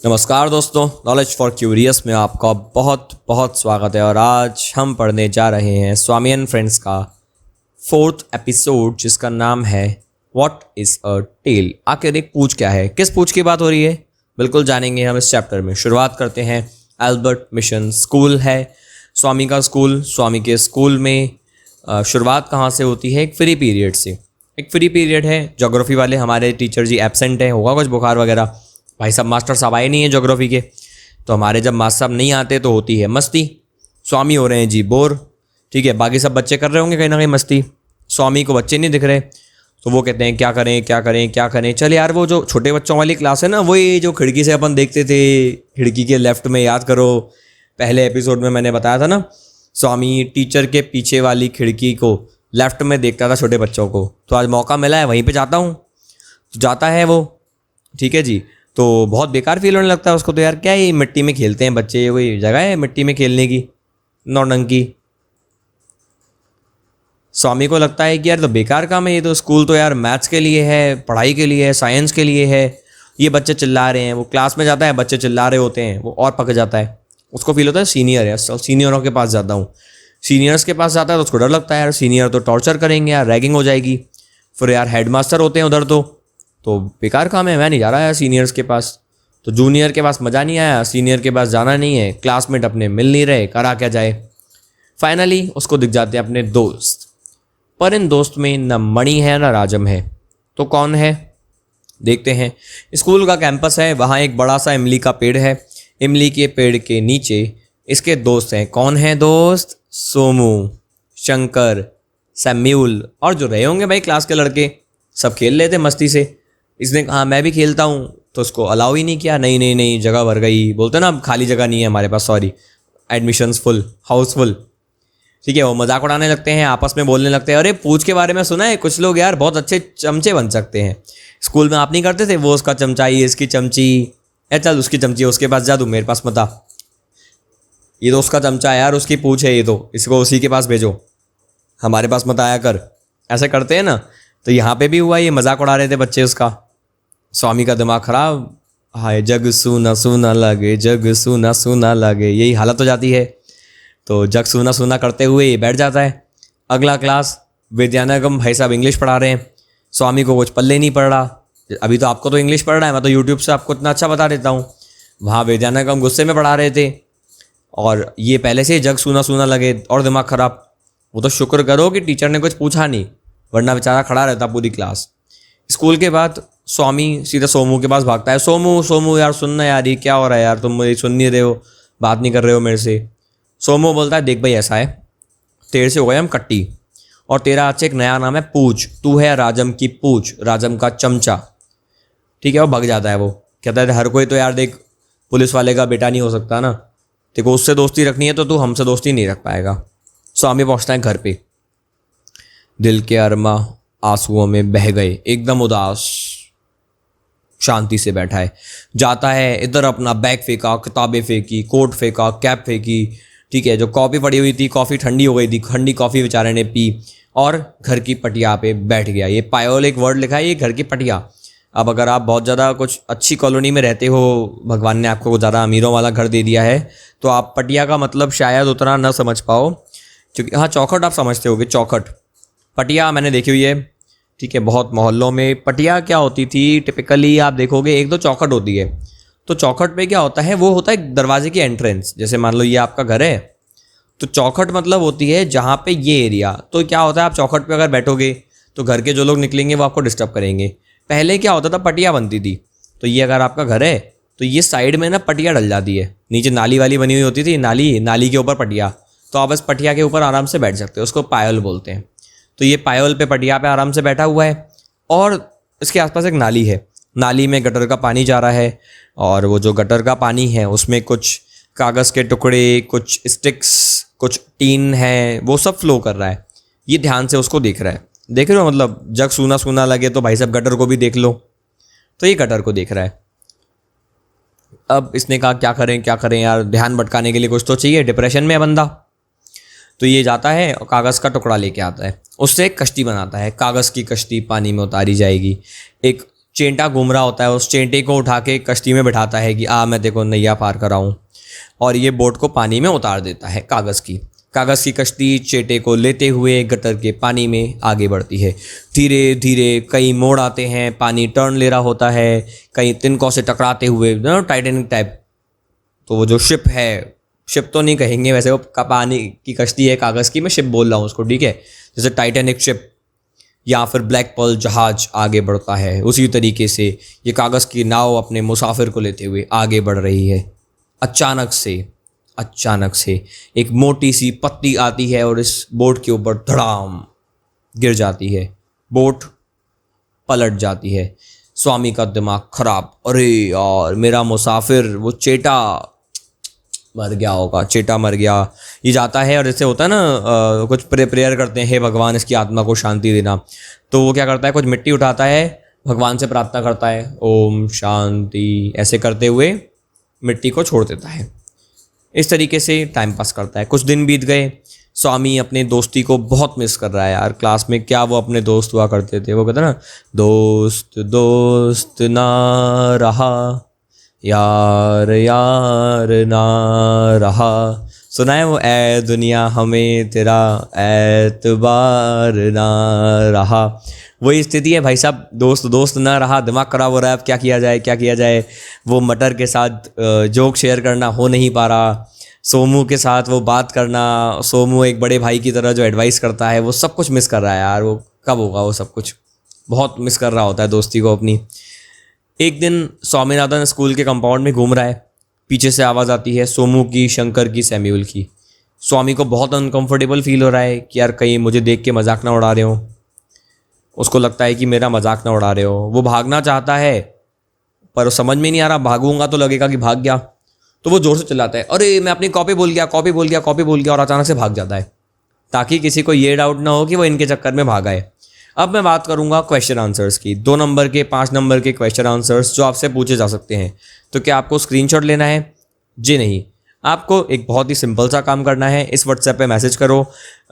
नमस्कार दोस्तों, knowledge for curious में आपका बहुत बहुत स्वागत है। और आज हम पढ़ने जा रहे हैं स्वामी एंड फ्रेंड्स का 4th एपिसोड, जिसका नाम है व्हाट इज़ अ टेल। आखिर एक पूछ क्या है, किस पूछ की बात हो रही है, बिल्कुल जानेंगे हम इस चैप्टर में। शुरुआत करते हैं। एल्बर्ट मिशन स्कूल है स्वामी का स्कूल। स्वामी के स्कूल में शुरुआत कहाँ से होती है? एक फ्री पीरियड से। एक फ्री पीरियड है, ज्योग्राफी वाले हमारे टीचर जी एब्सेंट हैं, होगा कुछ बुखार वगैरह। भाई साहब मास्टर साहब आए नहीं हैं ज्योग्राफी के, तो हमारे जब मास्टर साहब नहीं आते तो होती है मस्ती। स्वामी हो रहे हैं जी बोर, ठीक है, बाकी सब बच्चे कर रहे होंगे कहीं ना कहीं मस्ती। स्वामी को बच्चे नहीं दिख रहे, तो वो कहते हैं क्या करें क्या करें क्या करें। चल यार, वो जो छोटे बच्चों वाली क्लास है ना, वही जो खिड़की से अपन देखते थे, खिड़की के लेफ्ट में, याद करो पहले एपिसोड में मैंने बताया था ना, स्वामी टीचर के पीछे वाली खिड़की को लेफ्ट में देखता था छोटे बच्चों को। तो आज मौका मिला है, वहीं पे जाता हूँ। तो जाता है वो, ठीक है जी। तो बहुत बेकार फील होने लगता है उसको, तो यार क्या ये मिट्टी में खेलते हैं बच्चे, ये कोई जगह है मिट्टी में खेलने की? नौटंकी। स्वामी को लगता है कि यार तो बेकार काम है ये, तो स्कूल तो यार मैथ्स के लिए है, पढ़ाई के लिए है, साइंस के लिए है। ये बच्चे चिल्ला रहे हैं, वो क्लास में जाता है, बच्चे चिल्ला रहे होते हैं, वो और पक जाता है। उसको फील होता है सीनियर है, सीनियरों के पास जाता हूँ। सीनियर्स के पास जाता है तो उसको डर लगता है, यार सीनियर तो टॉर्चर करेंगे, यार रैगिंग हो जाएगी। फिर यार हेडमास्टर होते हैं उधर, तो बेकार काम है, मैं नहीं जा रहा यार सीनियर्स के पास। तो जूनियर के पास मज़ा नहीं आया, सीनियर के पास जाना नहीं है, क्लासमेट अपने मिल नहीं रहे, करा क्या जाए। फाइनली उसको दिख जाते हैं अपने दोस्त, पर इन दोस्त में न मणि है न राजम है। तो कौन है, देखते हैं। स्कूल का कैंपस है, वहाँ एक बड़ा सा इमली का पेड़ है। इमली के पेड़ के नीचे इसके दोस्त हैं। कौन है दोस्त? सोमू, शंकर, सैम्यूल और जो रहे होंगे भाई क्लास के लड़के, सब खेल रहे थे मस्ती से। इसने कहा मैं भी खेलता हूँ, तो उसको अलाउ ही नहीं किया। नहीं नहीं नहीं, जगह भर गई, बोलते ना अब खाली जगह नहीं है हमारे पास, सॉरी, एडमिशन्स फुल, हाउसफुल। ठीक है, वो मजाक उड़ाने लगते हैं, आपस में बोलने लगते हैं, अरे पूछ के बारे में सुना है, कुछ लोग यार बहुत अच्छे चमचे बन सकते हैं। स्कूल में आप नहीं करते थे, वो उसका चमचा, ये इसकी चमची, या चल उसकी चमची उसके पास जा, तू मेरे पास मत आ, ये तो उसका चमचा है यार, उसकी पूछ है ये, तो इसको उसी के पास भेजो, हमारे पास मत आया कर। ऐसे करते हैं ना, तो यहाँ पे भी हुआ, ये मजाक उड़ा रहे थे बच्चे उसका। स्वामी का दिमाग खराब, हाय जग सूना सूना लगे, जग सूना सूना लगे, यही हालत हो जाती है। तो जग सूना सूना करते हुए ये बैठ जाता है। अगला क्लास विद्यानगम, भाई साहब इंग्लिश पढ़ा रहे हैं। स्वामी को कुछ पल्ले नहीं पड़ रहा, अभी तो आपको तो इंग्लिश पढ़ रहा है, मैं तो यूट्यूब से आपको इतना अच्छा बता देता हूँ। वहाँ विद्यानगम गुस्से में पढ़ा रहे थे, और ये पहले से जग सूना सूना लगे और दिमाग खराब। वो तो शुक्र करो कि टीचर ने कुछ पूछा नहीं, वरना बेचारा खड़ा रहता पूरी क्लास। स्कूल के बाद स्वामी सीधा सोमू के पास भागता है। सोमू सोमू यार सुनना यार, ये क्या हो रहा है यार, तुम मुझे सुन नहीं रहे हो, बात नहीं कर रहे हो मेरे से। सोमू बोलता है देख भाई ऐसा है, तेरे से हो गए हम कट्टी, और तेरा आज से एक नया नाम है पूछ, तू है राजम की पूछ, राजम का चमचा। ठीक है, वो भाग जाता है। वो कहता है हर कोई तो यार देख पुलिस वाले का बेटा नहीं हो सकता ना, देखो उससे दोस्ती रखनी है तो तू हमसे दोस्ती नहीं रख पाएगा। स्वामी पहुँचता है घर पे, दिल के अरमा आंसुओं में बह गए, एकदम उदास, शांति से बैठा है। जाता है इधर, अपना बैग फेंका, किताबें फेंकी, कोट फेंका, कैप फेंकी, ठीक है, जो कॉफ़ी पड़ी हुई थी, कॉफ़ी ठंडी हो गई थी, ठंडी कॉफ़ी बेचारे ने पी, और घर की पटिया पे बैठ गया। ये पायोल एक वर्ड लिखा है, ये घर की पटिया। अब अगर आप बहुत ज़्यादा कुछ अच्छी कॉलोनी में रहते हो, भगवान ने आपको ज़्यादा अमीरों वाला घर दे दिया है, तो आप पटिया का मतलब शायद उतना न समझ पाओ, क्योंकि हाँ चौखट आप समझते होगे, चौखट। पटिया मैंने देखी हुई है, ठीक है, बहुत मोहल्लों में। पटिया क्या होती थी टिपिकली, आप देखोगे एक दो चौखट होती है। तो चौखट पे क्या होता है, वो होता है दरवाजे की एंट्रेंस। जैसे मान लो ये आपका घर है, तो चौखट मतलब होती है जहाँ पे ये एरिया, तो क्या होता है आप चौखट पे अगर बैठोगे तो घर के जो लोग निकलेंगे वो आपको डिस्टर्ब करेंगे। पहले क्या होता था, पटिया बनती थी, तो ये अगर आपका घर है तो ये साइड में ना पटिया डल जाती है, नीचे नाली वाली बनी हुई होती थी, नाली के ऊपर पटिया, तो आप बस पटिया के ऊपर आराम से बैठ सकते हो, उसको पायल बोलते हैं। तो ये पायल पे पटिया पे आराम से बैठा हुआ है, और इसके आसपास एक नाली है, नाली में गटर का पानी जा रहा है, और वो जो गटर का पानी है उसमें कुछ कागज़ के टुकड़े, कुछ स्टिक्स, कुछ टीन है, वो सब फ्लो कर रहा है। ये ध्यान से उसको देख रहा है, देख रहे हो, मतलब जग सूना सूना लगे तो भाई साहब गटर को भी देख लो, तो ये गटर को देख रहा है। अब इसने कहा क्या करें यार, ध्यान भटकाने के लिए कुछ तो चाहिए, डिप्रेशन में है बंदा। तो ये जाता है और कागज़ का टुकड़ा लेके आता है, उससे एक कश्ती बनाता है, कागज़ की कश्ती पानी में उतारी जाएगी। एक चेंटा घूम रहा होता है, उस चेंटे को उठा के कश्ती में बिठाता है कि मैं देखो नैया पार कराऊँ, और ये बोट को पानी में उतार देता है। कागज़ की कश्ती चेटे को लेते हुए गटर के पानी में आगे बढ़ती है। धीरे धीरे कई मोड़ आते हैं, पानी टर्न ले रहा होता है, कई तिनकों से टकराते हुए, टाइटैनिक टाइप। तो वो जो शिप है, शिप तो नहीं कहेंगे वैसे, वो पानी की कश्ती है कागज़ की, मैं शिप बोल रहा हूँ उसको, ठीक है। जैसे टाइटैनिक शिप या फिर ब्लैक पर्ल जहाज आगे बढ़ता है, उसी तरीके से ये कागज़ की नाव अपने मुसाफिर को लेते हुए आगे बढ़ रही है। अचानक से एक मोटी सी पत्ती आती है और इस बोट के ऊपर धड़ाम गिर जाती है। बोट पलट जाती है। स्वामी का दिमाग खराब, अरे यार मेरा मुसाफिर वो चेटा मर गया होगा, चेटा मर गया। ये जाता है और जैसे होता है ना, कुछ प्रेयर करते हैं, हे भगवान इसकी आत्मा को शांति देना। तो वो क्या करता है, कुछ मिट्टी उठाता है, भगवान से प्रार्थना करता है, ओम शांति, ऐसे करते हुए मिट्टी को छोड़ देता है। इस तरीके से टाइम पास करता है। कुछ दिन बीत गए। स्वामी अपने दोस्ती को बहुत मिस कर रहा है यार। क्लास में क्या वो अपने दोस्त हुआ करते थे, वो कहते ना, दोस्त दोस्त ना रहा, यार यार ना रहा। सुना है वो, ए दुनिया हमें तेरा एतबार ना रहा। वही स्थिति है भाई साहब, दोस्त दोस्त ना रहा, दिमाग खराब हो रहा है, अब क्या किया जाए। वो मटर के साथ जोक शेयर करना हो नहीं पा रहा, सोमू के साथ वो बात करना, सोमू एक बड़े भाई की तरह जो एडवाइस करता है, वो सब कुछ मिस कर रहा है यार। वो कब होगा वो सब कुछ, बहुत मिस कर रहा होता है दोस्ती को अपनी। एक दिन स्वामीनाथन स्कूल के कंपाउंड में घूम रहा है, पीछे से आवाज़ आती है, सोमू की, शंकर की, सैम्यूल की। स्वामी को बहुत अनकंफर्टेबल फील हो रहा है कि यार कहीं मुझे देख के मजाक ना उड़ा रहे हो। उसको लगता है कि मेरा मजाक ना उड़ा रहे हो। वो भागना चाहता है पर समझ में नहीं आ रहा, भागूंगा तो लगेगा कि भाग गया। तो वो जोर से चिल्लाता है, अरे मैं अपनी कॉपी भूल गया, और अचानक से भाग जाता है, ताकि किसी को ये डाउट ना हो कि वो इनके चक्कर में भागा है। अब मैं बात करूंगा क्वेश्चन आंसर्स की। 2 नंबर के, 5 नंबर के क्वेश्चन आंसर्स जो आपसे पूछे जा सकते हैं। तो क्या आपको स्क्रीनशॉट लेना है? जी नहीं, आपको एक बहुत ही सिंपल सा काम करना है। इस व्हाट्सएप पे मैसेज करो,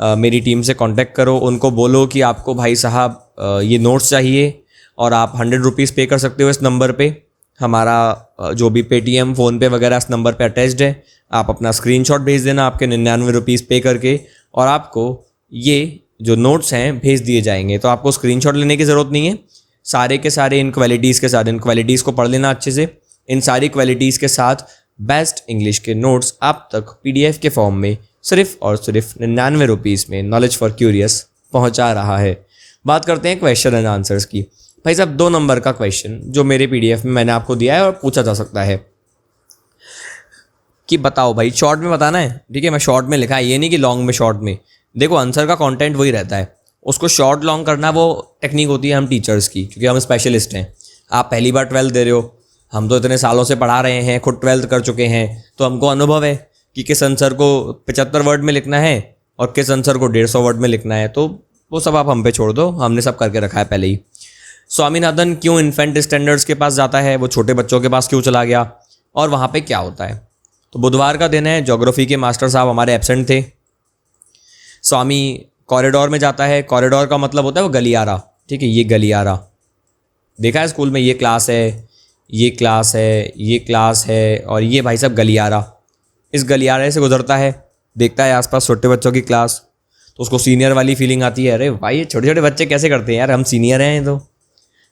मेरी टीम से कांटेक्ट करो, उनको बोलो कि आपको भाई साहब ये नोट्स चाहिए और आप 100 रुपीज़ पे कर सकते हो इस नंबर पे। हमारा जो भी पेटीएम, फ़ोनपे वगैरह इस नंबर पे अटैच्ड है। आप अपना स्क्रीनशॉट भेज देना आपके 99 रुपीज़ पे करके, और आपको ये जो नोट्स हैं भेज दिए जाएंगे। तो आपको स्क्रीनशॉट लेने की ज़रूरत नहीं है। सारे के सारे इन क्वालिटीज़ के साथ, इन क्वालिटीज़ को पढ़ लेना अच्छे से। इन सारी क्वालिटीज़ के साथ बेस्ट इंग्लिश के नोट्स आप तक PDF के फॉर्म में सिर्फ और सिर्फ 99 रुपीज़ में नॉलेज फॉर क्यूरियस पहुंचा रहा है। बात करते हैं क्वेश्चन एंड आंसर्स की। भाई साहब 2 नंबर का क्वेश्चन जो मेरे PDF में मैंने आपको दिया है और पूछा जा सकता है कि बताओ भाई, शॉर्ट में बताना है, ठीक है। मैं शॉर्ट में लिखा है, ये नहीं कि लॉन्ग में शॉर्ट में। देखो आंसर का कंटेंट वही रहता है, उसको शॉर्ट लॉन्ग करना वो टेक्निक होती है हम टीचर्स की, क्योंकि हम स्पेशलिस्ट हैं। आप पहली बार 12th दे रहे हो, हम तो इतने सालों से पढ़ा रहे हैं, खुद 12th कर चुके हैं, तो हमको अनुभव है कि किस आंसर को 75 वर्ड में लिखना है और किस आंसर को 150 वर्ड में लिखना है। तो वो सब आप हम पे छोड़ दो, हमने सब करके रखा है पहले ही। स्वामीनाथन क्यों इन्फेंट स्टैंडर्ड्स के पास जाता है, वो छोटे बच्चों के पास क्यों चला गया, और वहाँ पे क्या होता है। तो बुधवार का दिन है, ज्योग्राफी के मास्टर साहब हमारे एब्सेंट थे। स्वामी कॉरिडोर में जाता है। कॉरिडोर का मतलब होता है वो गलियारा, ठीक है। ये गलियारा देखा है स्कूल में, ये क्लास है, ये क्लास है, ये क्लास है, और ये भाई साहब गलियारा। इस गलियारे से गुजरता है, देखता है आसपास छोटे बच्चों की क्लास, तो उसको सीनियर वाली फीलिंग आती है। अरे भाई ये छोटे छोटे बच्चे कैसे करते हैं यार, हम सीनियर हैं। तो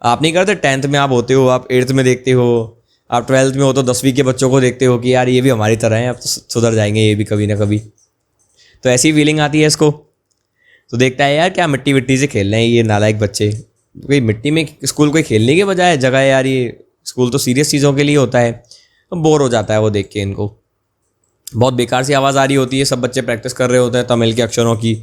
आप नहीं करते, 10th में आप होते हो, आप 8th में देखते हो, आप 12th में हो तो 10वीं के बच्चों को देखते हो कि यार ये भी हमारी तरह हैं, अब तो सुधर जाएंगे ये भी कभी ना कभी। तो ऐसी फीलिंग आती है इसको। तो देखता है यार क्या मिट्टी विट्टी से खेल रहे हैं ये नालायक बच्चे, कोई मिट्टी में स्कूल कोई खेलने के बजाय जगह है यार, ये स्कूल तो सीरियस चीज़ों के लिए होता है। तो बोर हो जाता है वो देख के इनको। बहुत बेकार सी आवाज़ आ रही होती है, सब बच्चे प्रैक्टिस कर रहे होते हैं तमिल के अक्षरों की,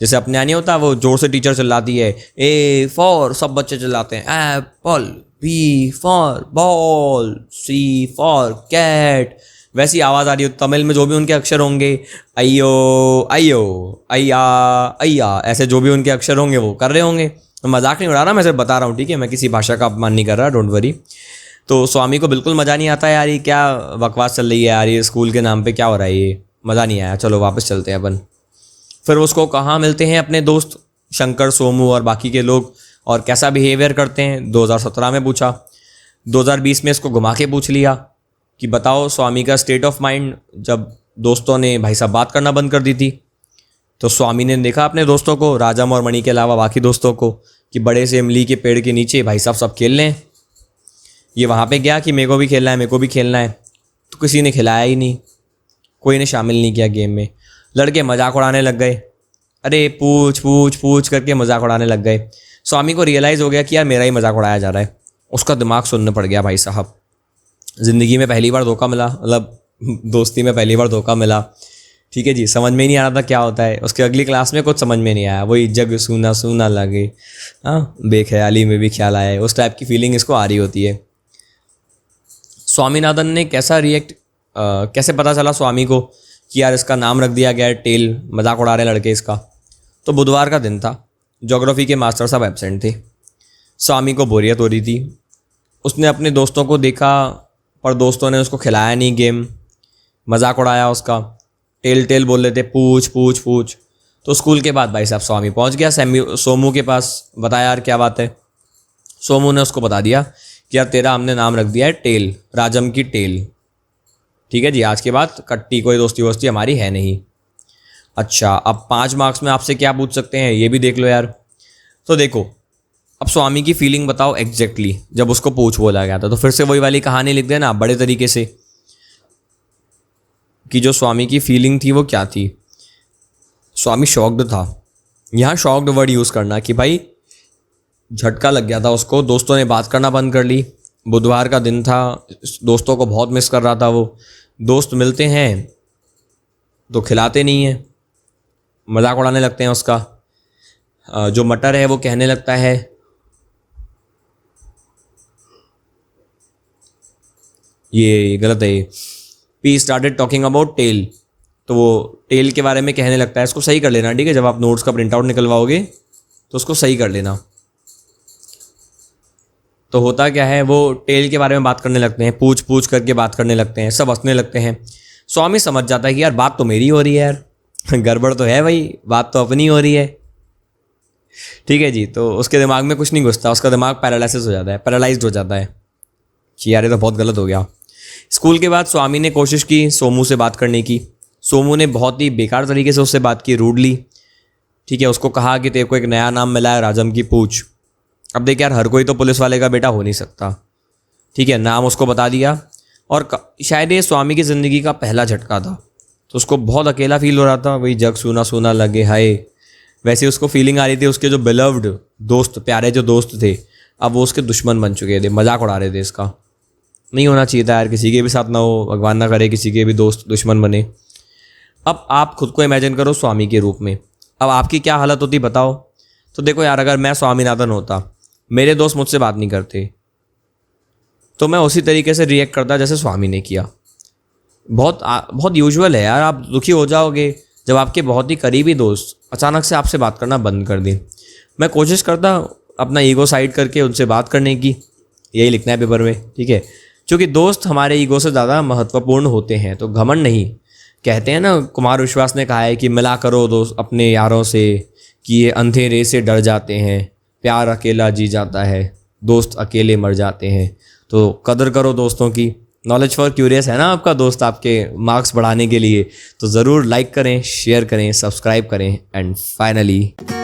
जैसे अपने नहीं होता, वो जोर से टीचर चिल्लाती है A फॉर, सब बच्चे चिल्लाते हैं apple, B for ball, C for cat. वैसी आवाज़ आ रही हो तमिल में, जो भी उनके अक्षर होंगे, अयो अयो, अय्या अय्या, ऐसे जो भी उनके अक्षर होंगे वो कर रहे होंगे। तो मजाक नहीं उड़ा रहा, मैं सिर्फ बता रहा हूँ, ठीक है। मैं किसी भाषा का अपमान नहीं कर रहा, डोंट वरी। तो स्वामी को बिल्कुल मज़ा नहीं आता यार, ये क्या बकवास चल रही है यार, ये स्कूल के नाम पे क्या हो रहा है, ये मज़ा नहीं आया, चलो वापस चलते हैं अपन। फिर उसको कहाँ मिलते हैं अपने दोस्त शंकर, सोमू और बाकी के लोग, और कैसा बिहेवियर करते हैं 2017 में पूछा। 2020 में इसको घुमा के पूछ लिया कि बताओ स्वामी का स्टेट ऑफ माइंड जब दोस्तों ने भाई साहब बात करना बंद कर दी थी। तो स्वामी ने देखा अपने दोस्तों को, राजम और मणि के अलावा बाकी दोस्तों को, कि बड़े से इमली के पेड़ के नीचे भाई साहब सब खेल लें। ये वहाँ पे गया कि मेरे को भी खेलना है, मेरे को भी खेलना है, तो किसी ने खिलाया ही नहीं, कोई ने शामिल नहीं किया गेम में। लड़के मजाक उड़ाने लग गए, अरे पूछ पूछ पूछ करके मजाक उड़ाने लग गए। स्वामी को रियलाइज़ हो गया कि यार मेरा ही मजाक उड़ाया जा रहा है। उसका दिमाग सुनने पड़ गया भाई साहब। ज़िंदगी में पहली बार धोखा मिला, मतलब दोस्ती में पहली बार धोखा मिला, ठीक है जी। समझ में ही नहीं आ रहा था क्या होता है। उसके अगली क्लास में कुछ समझ में नहीं आया, वही जग सूना सूना लगे, हाँ बेख्याली में भी ख्याल आया, उस टाइप की फीलिंग इसको आ रही होती है। स्वामीनाथन ने कैसे पता चला स्वामी को कि यार इसका नाम रख दिया गया है टेल, मजाक उड़ा रहे लड़के इसका। तो बुधवार का दिन था, ज्योग्राफी के मास्टर साहब एब्सेंट थे। स्वामी को बोरियत हो रही थी। उसने अपने दोस्तों को देखा पर दोस्तों ने उसको खिलाया नहीं गेम, मजाक उड़ाया उसका, टेल टेल बोल रहे थे, पूछ पूछ पूछ। तो स्कूल के बाद भाई साहब स्वामी पहुंच गया सोमू के पास, बताया यार क्या बात है। सोमू ने उसको बता दिया कि यार तेरा हमने नाम रख दिया है टेल, राजम की टेल, ठीक है जी। आज के बाद कट्टी कोई दोस्ती वोस्ती हमारी है नहीं। अच्छा, अब 5 मार्क्स में आपसे क्या पूछ सकते हैं ये भी देख लो यार। तो देखो, अब स्वामी की फीलिंग बताओ एग्जैक्टली जब उसको पूछ बोला गया था। तो फिर से वही वाली कहानी लिख देना बड़े तरीके से कि जो स्वामी की फीलिंग थी वो क्या थी। स्वामी शॉक्ड था। यहाँ शॉक्ड वर्ड यूज़ करना कि भाई झटका लग गया था उसको, दोस्तों ने बात करना बंद कर ली। बुधवार का दिन था, दोस्तों को बहुत मिस कर रहा था वो। दोस्त मिलते हैं तो खिलाते नहीं हैं, मजाक उड़ाने लगते हैं उसका। जो मटर है वो कहने लगता है ये गलत है, P started talking about tail, तो वो टेल के बारे में कहने लगता है। इसको सही कर लेना, ठीक है, जब आप नोट्स का प्रिंट आउट निकलवाओगे तो उसको सही कर लेना। तो होता क्या है, वो टेल के बारे में बात करने लगते हैं, पूछ पूछ करके बात करने लगते हैं, सब हंसने लगते हैं। स्वामी समझ जाता है कि यार बात तो मेरी हो रही है यार, गड़बड़ तो है भाई, बात तो अपनी हो रही है, ठीक है जी। तो उसके दिमाग में कुछ नहीं घुसता, उसका दिमाग पैरालिसिस हो जाता है, पैरालाइज्ड हो जाता है कि यार ये तो बहुत गलत हो गया। स्कूल के बाद स्वामी ने कोशिश की सोमू से बात करने की। सोमू ने बहुत ही बेकार तरीके से उससे बात की, रूडली, ठीक है। उसको कहा कि तेरे को एक नया नाम मिला है राजम की पूछ। अब देख यार, हर कोई तो पुलिस वाले का बेटा हो नहीं सकता, ठीक है। नाम उसको बता दिया और शायद ये स्वामी की ज़िंदगी का पहला झटका था, तो उसको बहुत अकेला फील हो रहा था। वही जग सूना सूना लगे हाय, वैसे उसको फीलिंग आ रही थी। उसके जो बिलव्ड दोस्त, प्यारे जो दोस्त थे, अब वो उसके दुश्मन बन चुके थे, मजाक उड़ा रहे थे इसका। नहीं होना चाहिए था यार, किसी के भी साथ ना हो, भगवान ना करे किसी के भी दोस्त दुश्मन बने। अब आप खुद को इमेजिन करो स्वामी के रूप में, अब आपकी क्या हालत होती बताओ। तो देखो यार, अगर मैं स्वामीनाथन होता, मेरे दोस्त मुझसे बात नहीं करते, तो मैं उसी तरीके से रिएक्ट करता जैसे स्वामी ने किया। बहुत यूजुअल है यार, आप दुखी हो जाओगे जब आपके बहुत ही करीबी दोस्त अचानक से आपसे बात करना बंद कर दें। मैं कोशिश करता अपना ईगो साइड करके उनसे बात करने की, यही लिखना है पेपर में, ठीक है। क्योंकि दोस्त हमारे ईगो से ज़्यादा महत्वपूर्ण होते हैं, तो घमंड नहीं। कहते हैं ना, कुमार विश्वास ने कहा है कि मिला करो दोस्त अपने यारों से, कि ये अंधेरे से डर जाते हैं, प्यार अकेला जी जाता है, दोस्त अकेले मर जाते हैं। तो कदर करो दोस्तों की। नॉलेज फॉर क्यूरियस है ना आपका दोस्त, आपके मार्क्स बढ़ाने के लिए। तो ज़रूर लाइक करें, शेयर करें, सब्सक्राइब करें एंड फाइनली